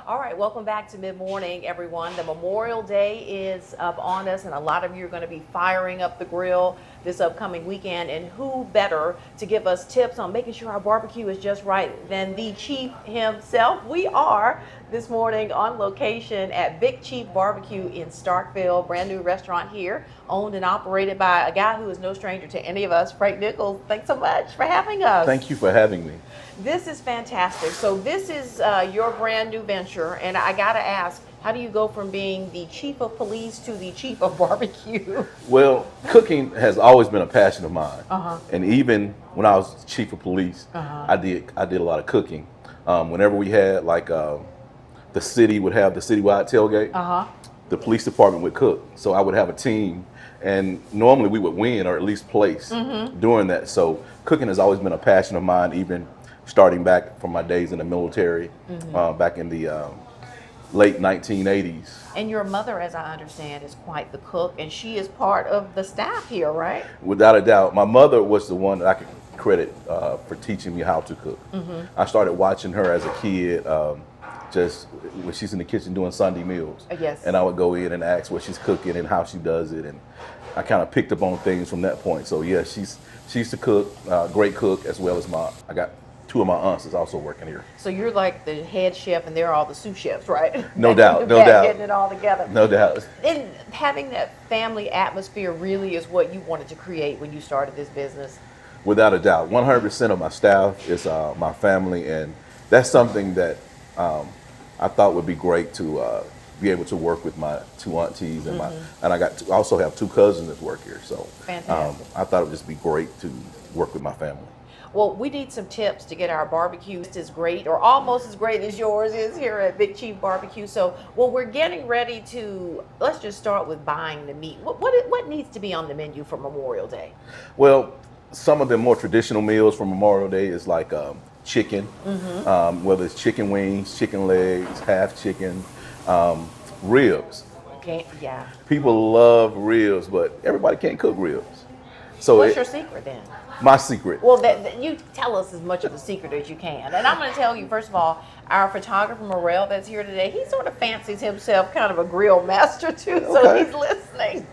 All right, welcome back to Mid Morning, everyone. The Memorial Day is up on us, and a lot of you are going to be firing up the grill this upcoming weekend. And who better to give us tips on making sure our barbecue is just right than the chief himself? We are this morning on location at Big Chief Barbecue in Starkville, brand new restaurant here, owned and operated by a guy who is no stranger to any of us, Frank Nichols. Thanks so much for having us. Thank you for having me. This is fantastic. So this is your brand new venture, and I gotta ask, how do you go from being the chief of police to the chief of barbecue? Well, cooking has always been a passion of mine, and even when I was chief of police, I did a lot of cooking. Whenever we had the city would have the citywide tailgate, the police department would cook. So I would have a team, and normally we would win or at least place during that. So cooking has always been a passion of mine, even starting back from my days in the military, back in the late 1980s. And your mother, as I understand, is quite the cook, and she is part of the staff here, right? Without a doubt. My mother was the one that I could credit for teaching me how to cook. I started watching her as a kid, just when she's in the kitchen doing Sunday meals. Yes. And I would go in and ask what she's cooking and how she does it, and I kind of picked up on things from that point. So yeah, she's the cook, great cook, as well as I got two of my aunts is also working here. So you're like the head chef, and they're all the sous chefs, right? No doubt, no doubt. Getting it all together. No doubt. And having that family atmosphere really is what you wanted to create when you started this business. Without a doubt, 100% of my staff is my family, and that's something that I thought would be great to be able to work with my two aunties and and I also have two cousins that work here. So fantastic. I thought it would just be great to work with my family. Well, we need some tips to get our barbecue as great or almost as great as yours is here at Big Chief Barbecue. So when we're getting ready to, let's just start with buying the meat. What needs to be on the menu for Memorial Day? Well, some of the more traditional meals for Memorial Day is like chicken, whether it's chicken wings, chicken legs, half chicken, ribs. Okay, yeah. People love ribs, but everybody can't cook ribs. So What's your secret then? My secret. Well, you tell us as much of the secret as you can. And I'm going to tell you, first of all, our photographer, Morel, that's here today, he sort of fancies himself kind of a grill master, too, so he's listening.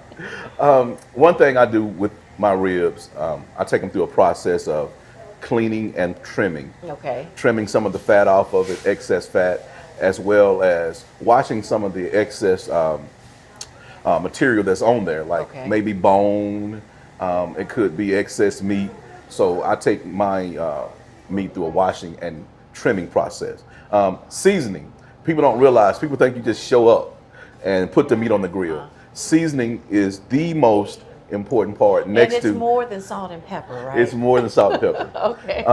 One thing I do with my ribs, I take them through a process of cleaning and trimming. Okay. Trimming some of the fat off of it, excess fat, as well as washing some of the excess material that's on there, like maybe bone. It could be excess meat. So I take my meat through a washing and trimming process. Seasoning. People don't realize, people think you just show up and put the meat on the grill. Seasoning is the most important part. And it's more than salt and pepper, right? It's more than salt and pepper. Okay.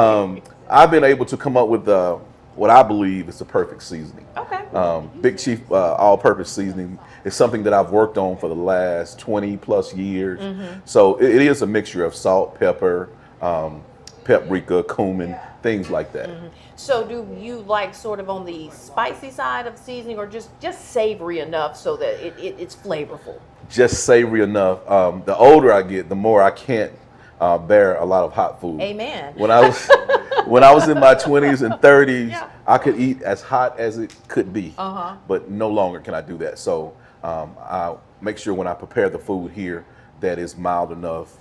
I've been able to come up with what I believe is the perfect seasoning. Okay. Big Chief all-purpose seasoning is something that I've worked on for the last 20 plus years. So it is a mixture of salt, pepper, paprika, cumin, things like that. So do you like sort of on the spicy side of seasoning, or just savory enough so that it's flavorful? Just savory enough. The older I get, the more I can't bear a lot of hot food. Amen. When I was in my 20s and 30s, I could eat as hot as it could be, but no longer can I do that. So I make sure when I prepare the food here that it's mild enough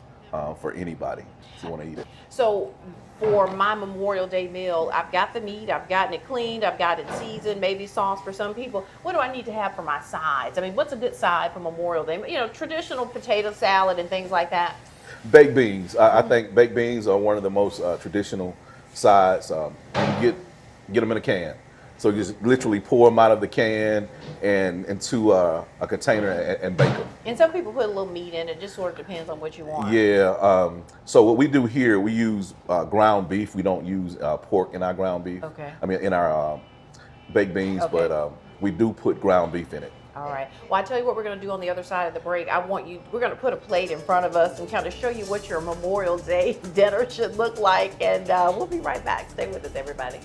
for anybody to want to eat it. So for my Memorial Day meal, I've got the meat, I've gotten it cleaned, I've got it seasoned, maybe sauce for some people. What do I need to have for my sides? I mean, what's a good side for Memorial Day? You know, traditional potato salad and things like that. Baked beans. I think baked beans are one of the most traditional sides. You get them in a can. So you just literally pour them out of the can and into a container and bake them. And some people put a little meat in it. Just sort of depends on what you want. Yeah. So what we do here, we use ground beef. We don't use pork in our ground beef. Okay. I mean, in our baked beans, but we do put ground beef in it. All right. Well, I tell you what we're going to do on the other side of the break. We're going to put a plate in front of us and kind of show you what your Memorial Day dinner should look like. And we'll be right back. Stay with us, everybody.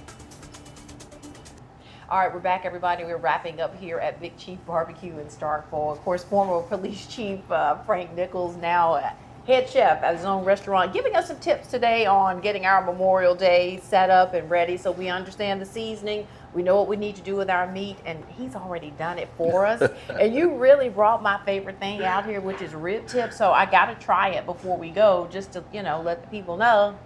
All right, we're back, everybody. We're wrapping up here at Big Chief Barbecue in Starkville. Of course, former police chief Frank Nichols, now head chef at his own restaurant, giving us some tips today on getting our Memorial Day set up and ready so we understand the seasoning. We know what we need to do with our meat, and he's already done it for us. And you really brought my favorite thing out here, which is rib tips. So I got to try it before we go, just to, you know, let the people know.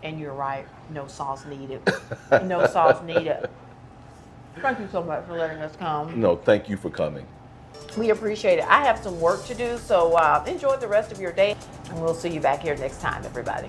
And you're right, no sauce needed. No sauce needed. Thank you so much for letting us come. No, thank you for coming. We appreciate it. I have some work to do, so enjoy the rest of your day, and we'll see you back here next time, everybody.